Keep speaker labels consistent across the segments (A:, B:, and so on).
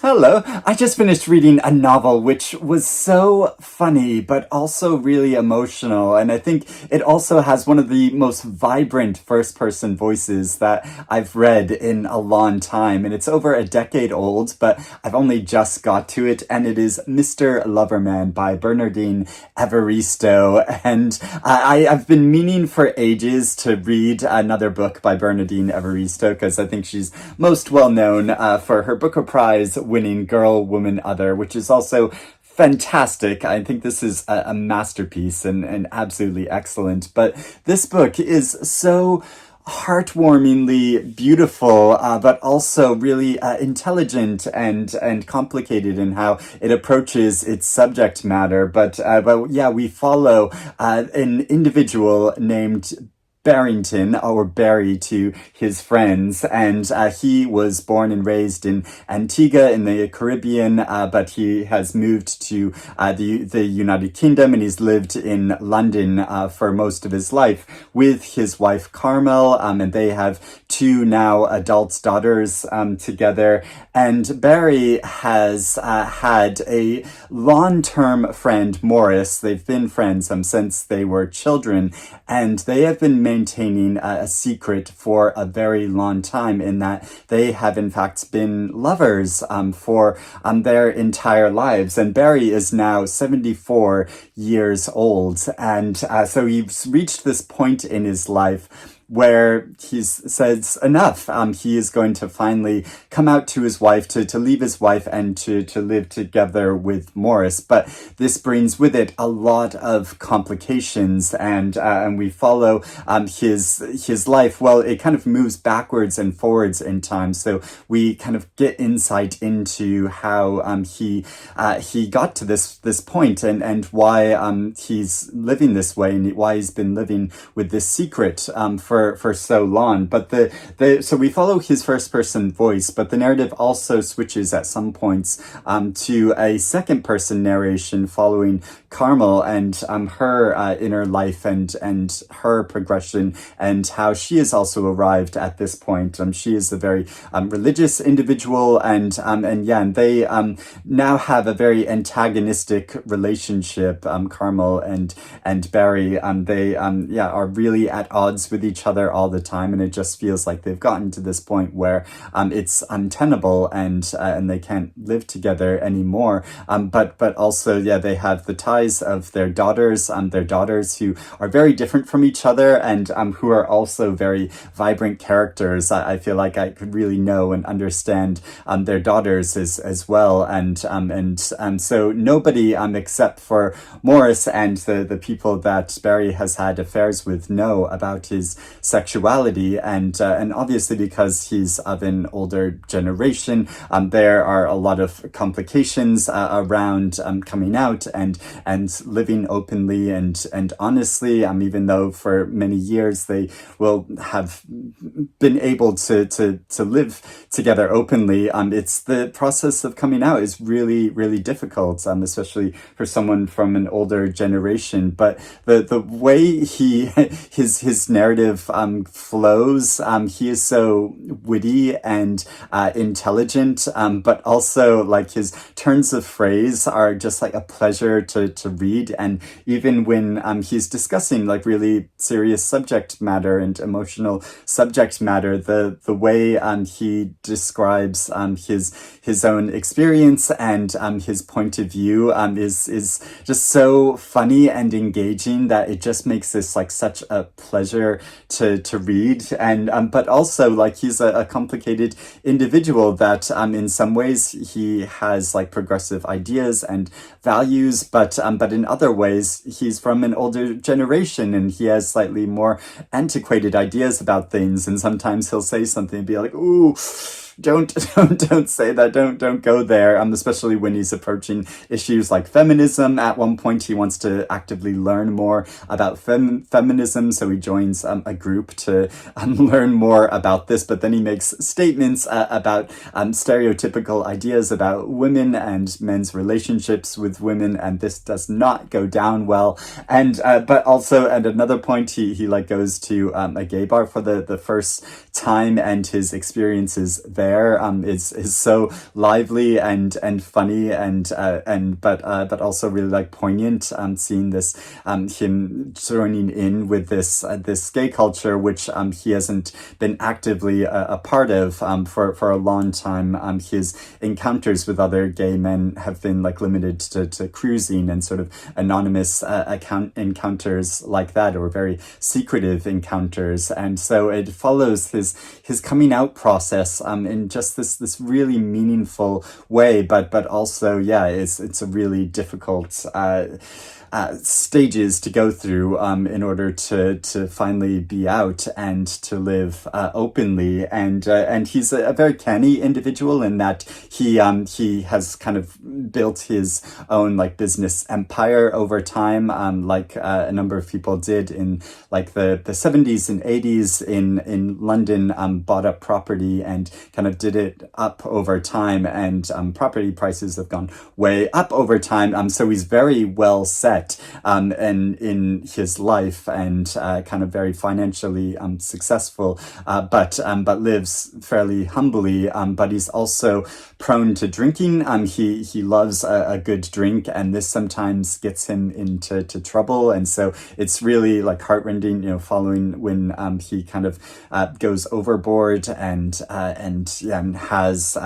A: Hello. I just finished reading a novel which was so funny, but also really emotional. And I think it also has one of the most vibrant first person voices that I've read in a long time. And it's over a decade old, but I've only just got to it. And it is Mr Loverman by Bernardine Evaristo. And I've been meaning for ages to read another book by Bernardine Evaristo because I think she's most well known for her Booker Prize winning Girl, Woman, Other, which is also fantastic. I think this is a masterpiece and absolutely excellent. But this book is so heartwarmingly beautiful, but also really intelligent and complicated in how it approaches its subject matter. But yeah, we follow an individual named Barrington, or Barry to his friends, and he was born and raised in Antigua in the Caribbean, but he has moved to the United Kingdom, and he's lived in London for most of his life with his wife Carmel, and they have two now adult daughters together. And Barry has had a long-term friend, Morris. They've been friends since they were children, and they have been maintaining a secret for a very long time in that they have in fact been lovers for their entire lives. And Barry is now 74 years old, and so he's reached this point in his life where he says enough. He is going to finally come out to his wife, to leave his wife and to live together with Morris. But this brings with it a lot of complications, and we follow his life. Well, it kind of moves backwards and forwards in time, so we kind of get insight into how he got to this point and why he's living this way and why he's been living with this secret for so long. But so we follow his first person voice, but the narrative also switches at some points to a second person narration following Carmel and her inner life and her progression and how she has also arrived at this point. She is a very religious individual, and they now have a very antagonistic relationship. Carmel and Barry, they are really at odds with each other all the time, and it just feels like they've gotten to this point where it's untenable and they can't live together anymore. But also, they have the ties of their daughters who are very different from each other and who are also very vibrant characters. I feel like I could really know and understand their daughters as well, and so nobody except for Morris and the people that Barry has had affairs with know about his sexuality, and obviously because he's of an older generation, there are a lot of complications around coming out and living openly and honestly, even though for many years they will have been able to live together openly. It's the process of coming out is really, really difficult, especially for someone from an older generation. But the way his narrative flows, he is so witty and intelligent, but also like his turns of phrase are just like a pleasure to read. And even when he's discussing like really serious subject matter and emotional subject matter, the way he describes his own experience and his point of view is just so funny and engaging that it just makes this like such a pleasure to read. And but also like he's a complicated individual that in some ways he has like progressive ideas and values, but in other ways he's from an older generation and he has slightly more antiquated ideas about things, and sometimes he'll say something and be like, ooh, don't say that, don't go there, especially when he's approaching issues like feminism. At one point he wants to actively learn more about feminism, so he joins a group to learn more about this, but then he makes statements about stereotypical ideas about women and men's relationships with women, and this does not go down well. And but also at another point he like goes to a gay bar for the first time, and his experiences there there is so lively and funny and but also really like poignant. Seeing this him joining in with this gay culture, which he hasn't been actively a part of for a long time. His encounters with other gay men have been like limited to cruising and sort of anonymous encounters like that, or very secretive encounters. And so it follows his coming out process in just this really meaningful way, but also, yeah, it's a really difficult stages to go through in order to finally be out and to live openly. And he's a very canny individual in that he has kind of built his own like business empire over time, like a number of people did in like the 70s and 80s in London, bought up property and kind of did it up over time, and property prices have gone way up over time. So he's very well set and in his life, and kind of very financially successful, but lives fairly humbly. But he's also prone to drinking. He loves a good drink, and this sometimes gets him into trouble. And so it's really like heartrending, following when he kind of goes overboard and has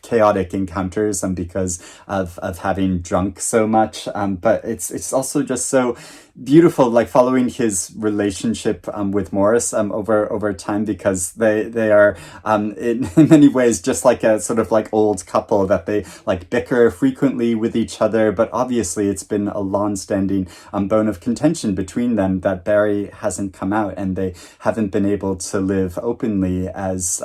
A: chaotic encounters because of having drunk so much. But it's also just so beautiful, like following his relationship with Morris over time, because they are in many ways just like a sort of like old couple, that they like bicker frequently with each other, but obviously it's been a long-standing bone of contention between them that Barry hasn't come out, and they haven't been able to live openly as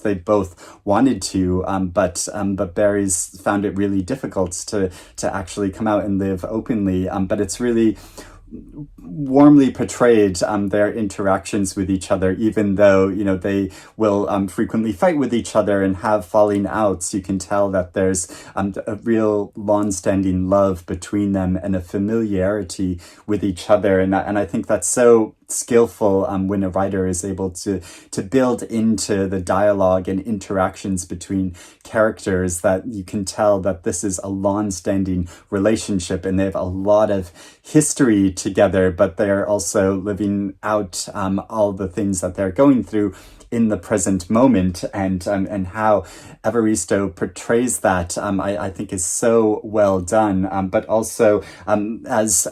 A: they both wanted to, but Barry's found it really difficult to actually come out and live openly, but it's really warmly portrayed their interactions with each other, even though they will frequently fight with each other and have falling outs. You can tell that there's a real long-standing love between them and a familiarity with each other, and I think that's so skillful when a writer is able to build into the dialogue and interactions between characters, that you can tell that this is a long-standing relationship and they have a lot of history together, but they're also living out all the things that they're going through in the present moment, and how Evaristo portrays that I think is so well done, but also as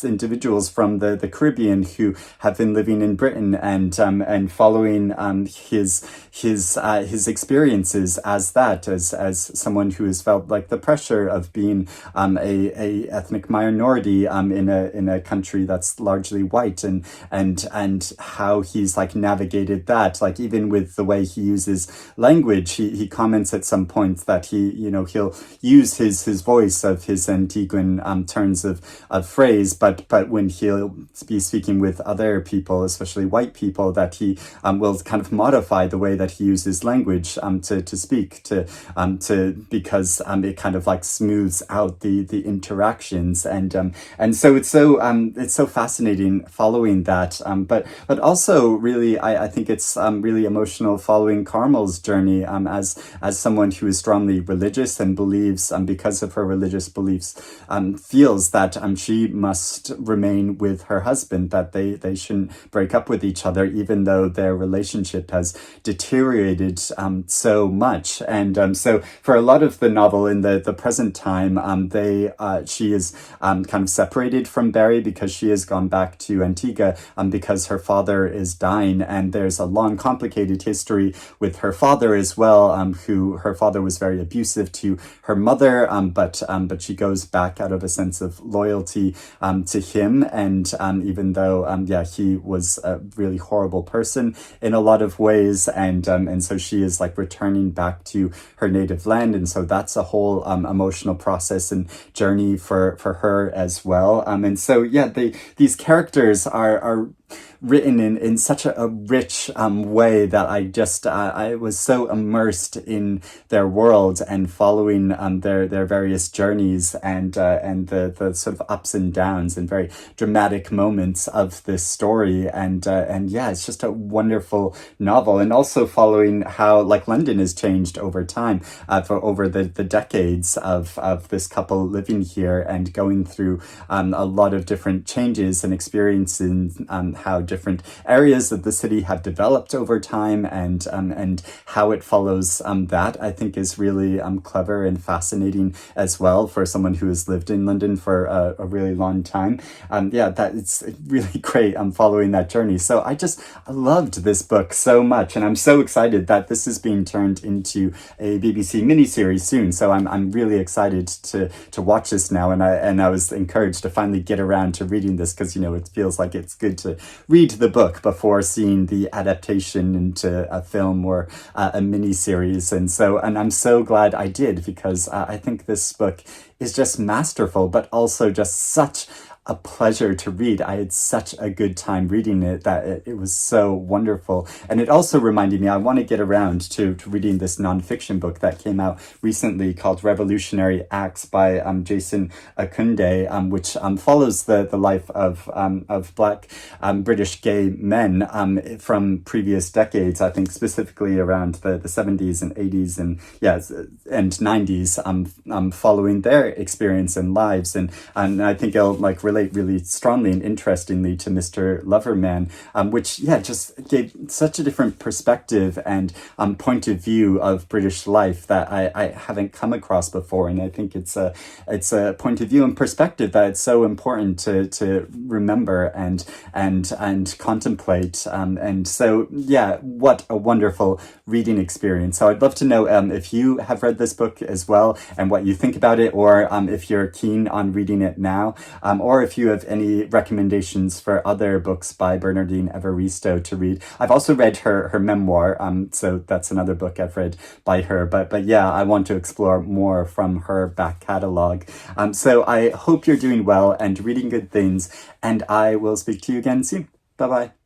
A: individuals from the Caribbean who have been living in Britain and following his experiences as someone who has felt like the pressure of being a ethnic minority in a country that's largely white, and how he's like navigated that, like even with the way he uses language. He comments at some point that he'll use his voice of his Antiguan turns of phrase, but when he'll be speaking with other people, especially white people, that he will kind of modify the way that he uses language to speak to because it kind of like smooths out the interactions, and so it's so fascinating following that, but also really I think it's really emotional following Carmel's journey as someone who is strongly religious and believes, because of her religious beliefs, feels that she must remain with her husband, that they shouldn't break up with each other, even though their relationship has deteriorated so much. And so for a lot of the novel in the present time, she is kind of separated from Barry because she has gone back to Antigua because her father is dying, and there's a long complicated history with her father as well, who her father was very abusive to her mother, but she goes back out of a sense of loyalty to him, and even though he was a really horrible person in a lot of ways, and so she is like returning back to her native land, and so that's a whole emotional process and journey for her as well, and so these characters are written in such a rich way that I was so immersed in their world and following their various journeys and the sort of ups and downs and very dramatic moments of this story. And yeah, it's just a wonderful novel. And also following how like London has changed over time, for over the decades of this couple living here and going through a lot of different changes and experiencing how different areas of the city have developed over time, and how it follows that, I think, is really clever and fascinating as well for someone who has lived in London for a really long time. Yeah, that it's really great. Following that journey. So I loved this book so much, and I'm so excited that this is being turned into a BBC miniseries soon. So I'm really excited to watch this now, and I was encouraged to finally get around to reading this because it feels like it's good to read the book before seeing the adaptation into a film or a miniseries. And I'm so glad I did, because I think this book is just masterful, but also just such a pleasure to read. I had such a good time reading it that it was so wonderful. And it also reminded me, I want to get around to reading this nonfiction book that came out recently called Revolutionary Acts by Jason Okundaye, which follows the life of Black British gay men from previous decades, I think specifically around the 70s and 80s and 90s, following their experience and lives. And I think it'll relate really strongly and interestingly to Mr Loverman, which just gave such a different perspective and point of view of British life that I haven't come across before. And I think it's a point of view and perspective that it's so important to remember and contemplate. And so yeah, what a wonderful reading experience. So I'd love to know if you have read this book as well and what you think about it, or if you're keen on reading it now, or if you have any recommendations for other books by Bernardine Evaristo to read. I've also read her memoir, so that's another book I've read by her. But yeah, I want to explore more from her back catalog. So I hope you're doing well and reading good things, and I will speak to you again soon. Bye bye.